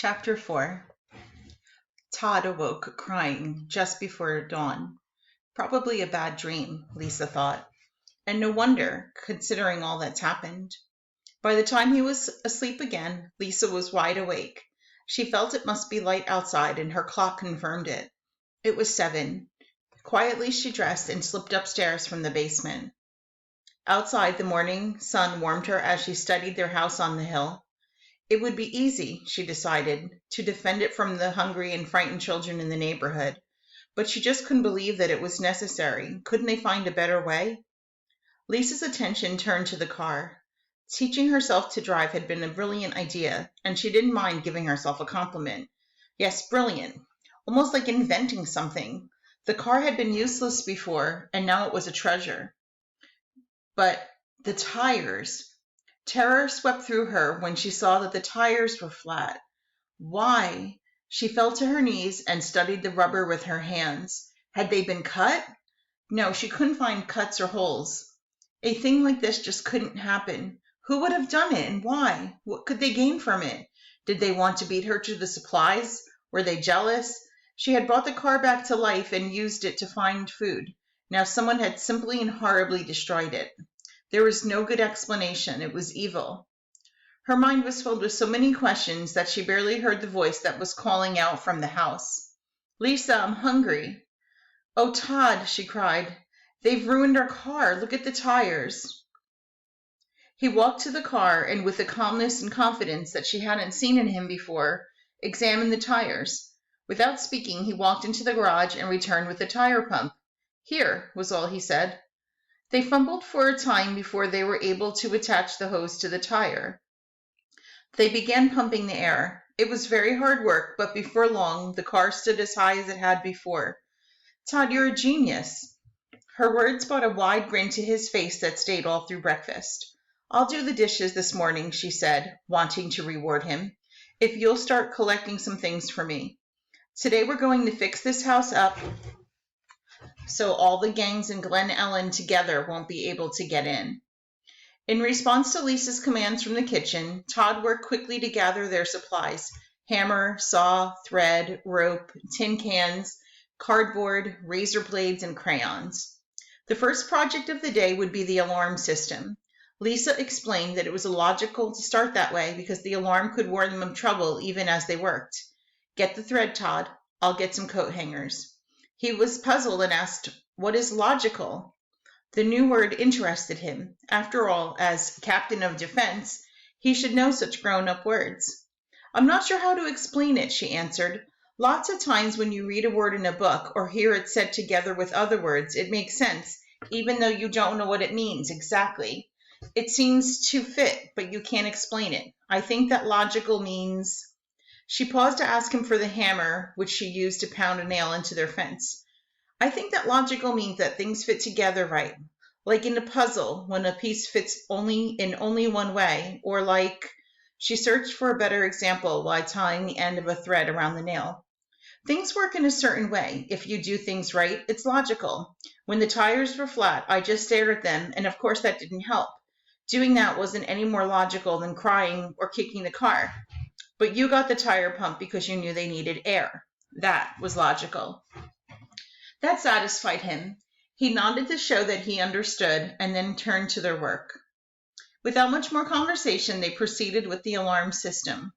Chapter 4. Todd awoke crying just before dawn. Probably a bad dream, Lisa thought. And no wonder, considering all that's happened. By the time he was asleep again, Lisa was wide awake. She felt it must be light outside, and her clock confirmed it. It was 7. Quietly she dressed and slipped upstairs from the basement. Outside, the morning sun warmed her as she studied their house on the hill. It would be easy, she decided, to defend it from the hungry and frightened children in the neighborhood, but she just couldn't believe that it was necessary. Couldn't they find a better way? Lisa's attention turned to the car. Teaching herself to drive had been a brilliant idea, and she didn't mind giving herself a compliment. Yes, brilliant. Almost like inventing something. The car had been useless before, and now it was a treasure. But the tires... Terror swept through her when she saw that the tires were flat. Why? She fell to her knees and studied the rubber with her hands. Had they been cut? No, she couldn't find cuts or holes. A thing like this just couldn't happen. Who would have done it, and why? What could they gain from it? Did they want to beat her to the supplies? Were they jealous? She had brought the car back to life and used it to find food. Now someone had simply and horribly destroyed it. There was no good explanation. It was evil. Her mind was filled with so many questions that she barely heard the voice that was calling out from the house. "Lisa, I'm hungry." "Oh, Todd," she cried. "They've ruined our car. Look at the tires." He walked to the car and, with a calmness and confidence that she hadn't seen in him before, examined the tires. Without speaking, he walked into the garage and returned with a tire pump. "Here," was all he said. They fumbled for a time before they were able to attach the hose to the tire. They began pumping the air. It was very hard work, but before long, the car stood as high as it had before. "Todd, you're a genius." Her words brought a wide grin to his face that stayed all through breakfast. "I'll do the dishes this morning," she said, wanting to reward him, "if you'll start collecting some things for me. Today we're going to fix this house up so all the gangs in Glen Ellen together won't be able to get in." In response to Lisa's commands from the kitchen, Todd worked quickly to gather their supplies: hammer, saw, thread, rope, tin cans, cardboard, razor blades, and crayons. The first project of the day would be the alarm system. Lisa explained that it was illogical to start that way because the alarm could warn them of trouble even as they worked. "Get the thread, Todd. I'll get some coat hangers." He was puzzled and asked, "What is logical?" The new word interested him. After all, as captain of defense, he should know such grown-up words. "I'm not sure how to explain it," she answered. "Lots of times when you read a word in a book or hear it said together with other words, it makes sense, even though you don't know what it means exactly. It seems to fit, but you can't explain it. I think that logical means..." She paused to ask him for the hammer, which she used to pound a nail into their fence. "I think that logical means that things fit together right, like in a puzzle when a piece fits in only one way, or like..." She searched for a better example while tying the end of a thread around the nail. "Things work in a certain way. If you do things right, it's logical. When the tires were flat, I just stared at them, and of course that didn't help. Doing that wasn't any more logical than crying or kicking the car. But you got the tire pump because you knew they needed air. That was logical." That satisfied him. He nodded to show that he understood, and then turned to their work. Without much more conversation, they proceeded with the alarm system.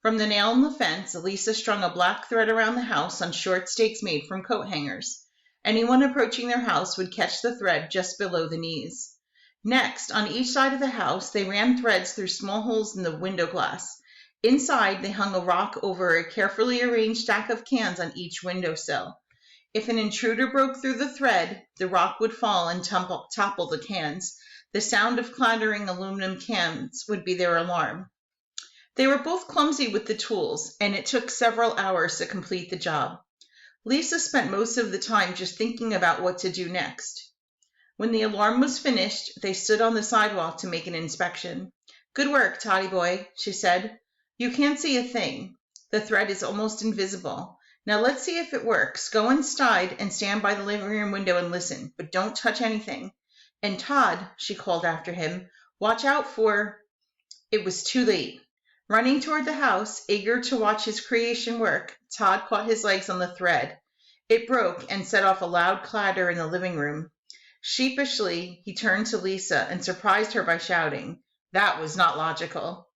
From the nail in the fence, Lisa strung a black thread around the house on short stakes made from coat hangers. Anyone approaching their house would catch the thread just below the knees. Next, on each side of the house, they ran threads through small holes in the window glass. Inside, they hung a rock over a carefully arranged stack of cans on each windowsill. If an intruder broke through the thread, the rock would fall and topple the cans. The sound of clattering aluminum cans would be their alarm. They were both clumsy with the tools, and it took several hours to complete the job. Lisa spent most of the time just thinking about what to do next. When the alarm was finished, they stood on the sidewalk to make an inspection. "Good work, Toddy boy," she said. "You can't see a thing. The thread is almost invisible. Now let's see if it works. Go inside and stand by the living room window and listen, but don't touch anything. And Todd," she called after him, "watch out for..." It was too late. Running toward the house, eager to watch his creation work, Todd caught his legs on the thread. It broke and set off a loud clatter in the living room. Sheepishly, he turned to Lisa and surprised her by shouting, "That was not logical."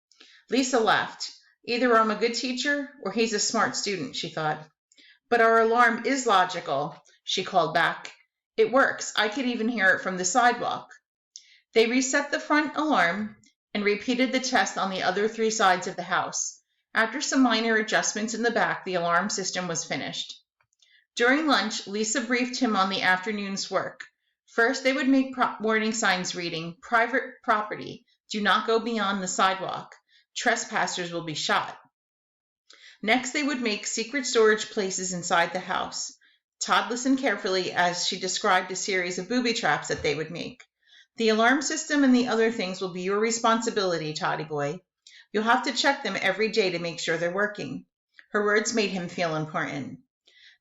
Lisa laughed. "Either I'm a good teacher or he's a smart student," she thought. "But our alarm is logical," she called back. "It works. I could even hear it from the sidewalk." They reset the front alarm and repeated the test on the other 3 sides of the house. After some minor adjustments in the back, the alarm system was finished. During lunch, Lisa briefed him on the afternoon's work. First, they would make warning signs reading, "Private property. Do not go beyond the sidewalk. Trespassers will be shot." Next, they would make secret storage places inside the house. Todd listened carefully as she described a series of booby traps that they would make. "The alarm system and the other things will be your responsibility, Toddy boy. You'll have to check them every day to make sure they're working." Her words made him feel important.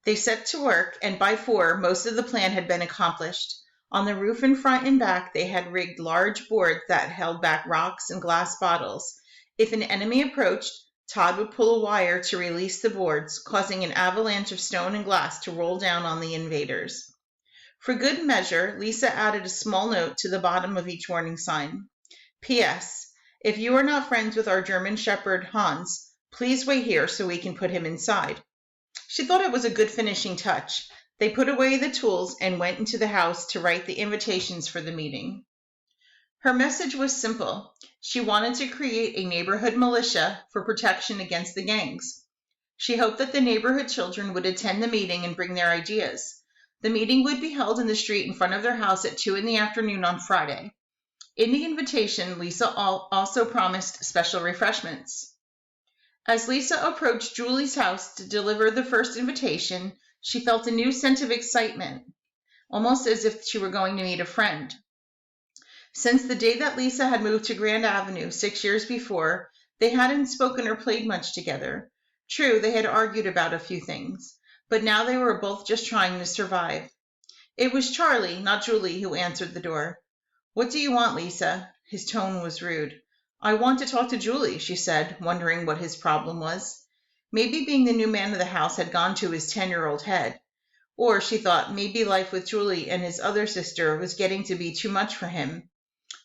They set to work, and by 4, most of the plan had been accomplished. On the roof in front and back, they had rigged large boards that held back rocks and glass bottles. If an enemy approached, Todd would pull a wire to release the boards, causing an avalanche of stone and glass to roll down on the invaders. For good measure, Lisa added a small note to the bottom of each warning sign. "P.S. If you are not friends with our German Shepherd, Hans, please wait here so we can put him inside." She thought it was a good finishing touch. They put away the tools and went into the house to write the invitations for the meeting. Her message was simple. She wanted to create a neighborhood militia for protection against the gangs. She hoped that the neighborhood children would attend the meeting and bring their ideas. The meeting would be held in the street in front of their house at 2 in the afternoon on Friday. In the invitation, Lisa also promised special refreshments. As Lisa approached Julie's house to deliver the first invitation, she felt a new sense of excitement, almost as if she were going to meet a friend. Since the day that Lisa had moved to Grand Avenue 6 years before, they hadn't spoken or played much together. True, they had argued about a few things, but now they were both just trying to survive. It was Charlie, not Julie, who answered the door. "What do you want, Lisa?" His tone was rude. "I want to talk to Julie," she said, wondering what his problem was. Maybe being the new man of the house had gone to his 10-year-old head. Or, she thought, maybe life with Julie and his other sister was getting to be too much for him.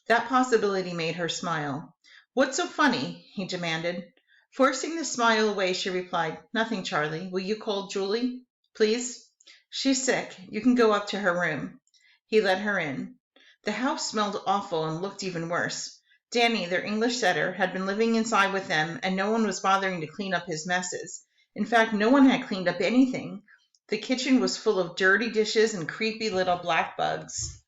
That possibility made her smile. "What's so funny?" he demanded. Forcing the smile away, she replied, "Nothing, Charlie. Will you call Julie, please? She's sick. You can go up to her room." He let her in. The house smelled awful and looked even worse. Danny, their English setter, had been living inside with them, and no one was bothering to clean up his messes. In fact, no one had cleaned up anything. The kitchen was full of dirty dishes and creepy little black bugs.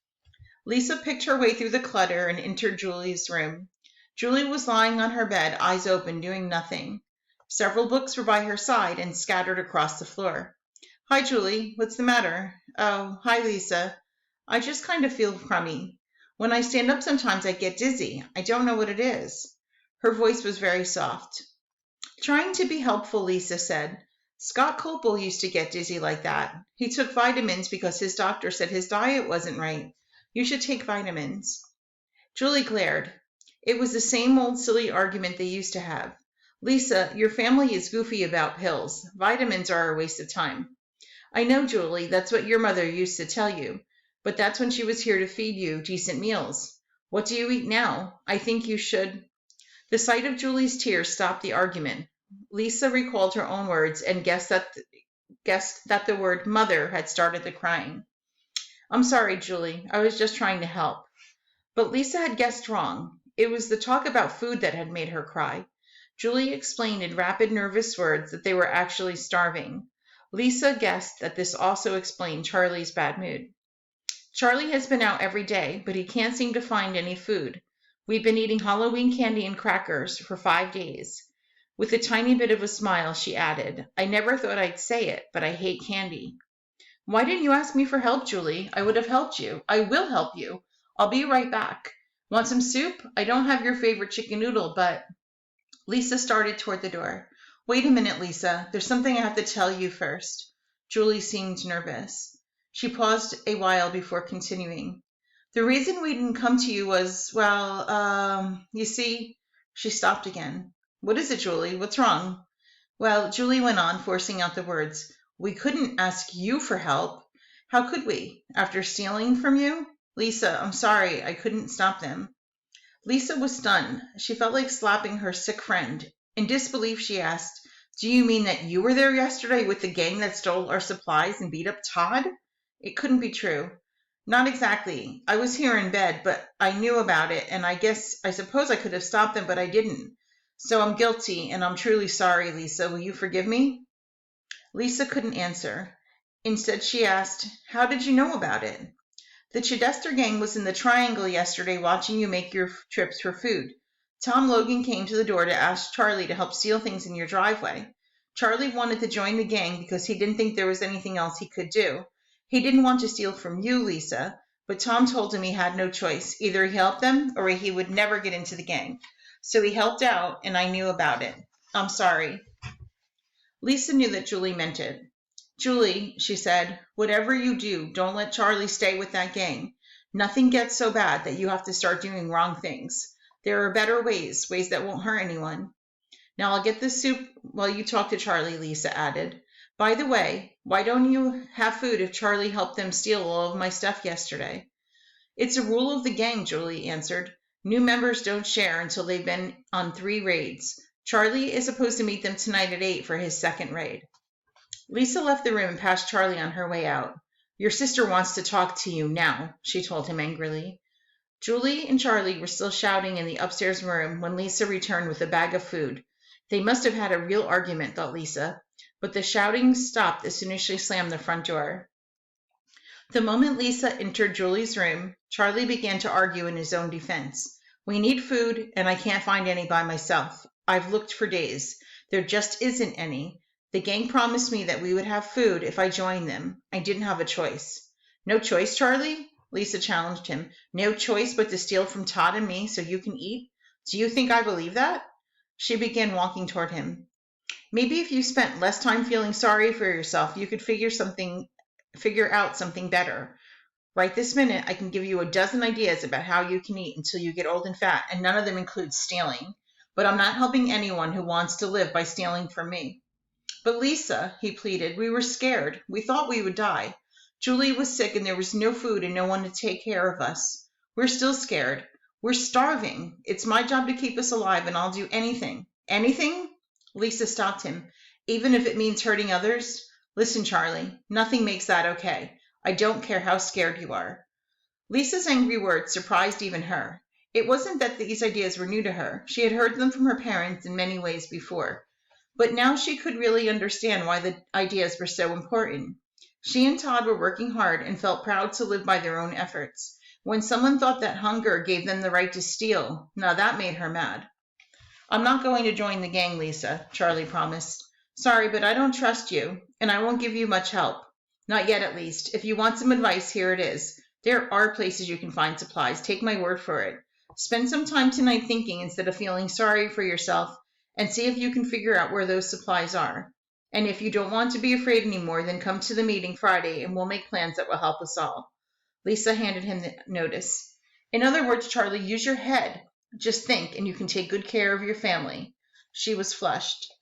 Lisa picked her way through the clutter and entered Julie's room. Julie was lying on her bed, eyes open, doing nothing. Several books were by her side and scattered across the floor. "Hi, Julie. What's the matter?" "Oh, hi, Lisa. I just kind of feel crummy. When I stand up sometimes I get dizzy. I don't know what it is." Her voice was very soft. Trying to be helpful, Lisa said, "Scott Copel used to get dizzy like that. He took vitamins because his doctor said his diet wasn't right. You should take vitamins." Julie glared. It was the same old silly argument they used to have. "Lisa, your family is goofy about pills. Vitamins are a waste of time." "I know, Julie, that's what your mother used to tell you. But that's when she was here to feed you decent meals. What do you eat now? I think you should." The sight of Julie's tears stopped the argument. Lisa recalled her own words and guessed that the word mother had started the crying. "I'm sorry, Julie. I was just trying to help." But Lisa had guessed wrong. It was the talk about food that had made her cry. Julie explained in rapid, nervous words that they were actually starving. Lisa guessed that this also explained Charlie's bad mood. "Charlie has been out every day, but he can't seem to find any food. We've been eating Halloween candy and crackers for 5 days. With a tiny bit of a smile, she added, "I never thought I'd say it, but I hate candy." "Why didn't you ask me for help, Julie? I would have helped you. I will help you. I'll be right back. Want some soup? I don't have your favorite chicken noodle, but—" Lisa started toward the door. "Wait a minute, Lisa. There's something I have to tell you first." Julie seemed nervous. She paused a while before continuing. "The reason we didn't come to you was, well, you see—" She stopped again. What is it, Julie? What's wrong? Well, Julie went on, forcing out the words. We couldn't ask you for help. How could we? After stealing from you? Lisa, I'm sorry. I couldn't stop them. Lisa was stunned. She felt like slapping her sick friend. In disbelief, she asked, Do you mean that you were there yesterday with the gang that stole our supplies and beat up Todd? It couldn't be true. Not exactly. I was here in bed, but I knew about it, and I suppose I could have stopped them, but I didn't. So I'm guilty, and I'm truly sorry, Lisa. Will you forgive me? Lisa couldn't answer. Instead, she asked, How did you know about it? The Chidester gang was in the Triangle yesterday watching you make your trips for food. Tom Logan came to the door to ask Charlie to help steal things in your driveway. Charlie wanted to join the gang because he didn't think there was anything else he could do. He didn't want to steal from you, Lisa, but Tom told him he had no choice. Either he helped them or he would never get into the gang. So he helped out, and I knew about it. I'm sorry. Lisa knew that Julie meant it. Julie, she said, whatever you do, don't let Charlie stay with that gang. Nothing gets so bad that you have to start doing wrong things. There are better ways that won't hurt anyone. Now I'll get the soup while you talk to Charlie, Lisa added. By the way, why don't you have food if Charlie helped them steal all of my stuff yesterday? It's a rule of the gang, Julie answered. New members don't share until they've been on 3 raids. Charlie is supposed to meet them tonight at 8 for his second raid. Lisa left the room and passed Charlie on her way out. Your sister wants to talk to you now, she told him angrily. Julie and Charlie were still shouting in the upstairs room when Lisa returned with a bag of food. They must have had a real argument, thought Lisa, but the shouting stopped as soon as she slammed the front door. The moment Lisa entered Julie's room, Charlie began to argue in his own defense. We need food, and I can't find any by myself. I've looked for days. There just isn't any. The gang promised me that we would have food if I joined them. I didn't have a choice. No choice, Charlie? Lisa challenged him. No choice but to steal from Todd and me so you can eat? Do you think I believe that? She began walking toward him. Maybe if you spent less time feeling sorry for yourself, you could figure out something better. Right this minute, I can give you a dozen ideas about how you can eat until you get old and fat, and none of them include stealing. But I'm not helping anyone who wants to live by stealing from me. But Lisa, he pleaded, we were scared. We thought we would die. Julie was sick and there was no food and no one to take care of us. We're still scared. We're starving. It's my job to keep us alive and I'll do anything. Anything? Lisa stopped him. Even if it means hurting others? Listen, Charlie, nothing makes that okay. I don't care how scared you are. Lisa's angry words surprised even her. It wasn't that these ideas were new to her. She had heard them from her parents in many ways before. But now she could really understand why the ideas were so important. She and Todd were working hard and felt proud to live by their own efforts. When someone thought that hunger gave them the right to steal, now that made her mad. I'm not going to join the gang, Lisa, Charlie promised. Sorry, but I don't trust you, and I won't give you much help. Not yet, at least. If you want some advice, here it is. There are places you can find supplies. Take my word for it. Spend some time tonight thinking instead of feeling sorry for yourself, and see if you can figure out where those supplies are. And if you don't want to be afraid anymore, then come to the meeting Friday and we'll make plans that will help us all. Lisa handed him the notice. In other words, Charlie, use your head. Just think, and you can take good care of your family. She was flushed.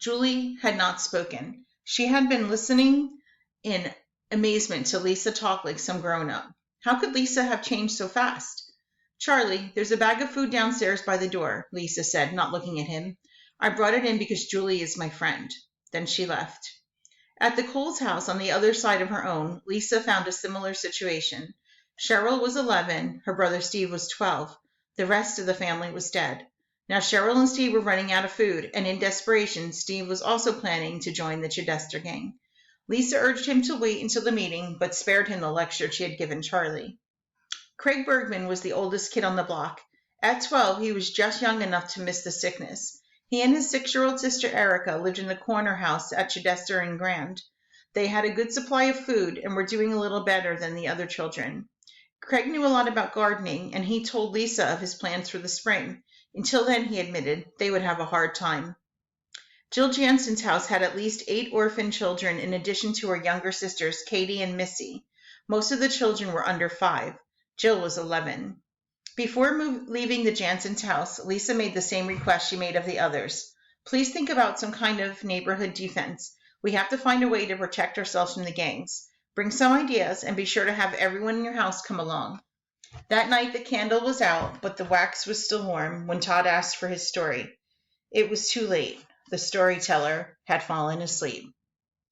Julie had not spoken. She had been listening in amazement to Lisa talk like some grown-up. How could Lisa have changed so fast? Charlie, there's a bag of food downstairs by the door, Lisa said, not looking at him. I brought it in because Julie is my friend. Then she left. At the Coles house on the other side of her own, Lisa found a similar situation. Cheryl was 11, her brother Steve was 12. The rest of the family was dead. Now Cheryl and Steve were running out of food, and in desperation, Steve was also planning to join the Chidester gang. Lisa urged him to wait until the meeting, but spared him the lecture she had given Charlie. Craig Bergman was the oldest kid on the block. At 12, he was just young enough to miss the sickness. He and his 6-year-old sister Erica lived in the corner house at Chidester and Grand. They had a good supply of food and were doing a little better than the other children. Craig knew a lot about gardening, and he told Lisa of his plans for the spring. Until then, he admitted, they would have a hard time. Jill Jansen's house had at least 8 orphan children in addition to her younger sisters, Katie and Missy. Most of the children were under 5. Jill was 11. Before leaving the Janssen's house, Lisa made the same request she made of the others. Please think about some kind of neighborhood defense. We have to find a way to protect ourselves from the gangs. Bring some ideas and be sure to have everyone in your house come along. That night the candle was out, but the wax was still warm when Todd asked for his story. It was too late. The storyteller had fallen asleep.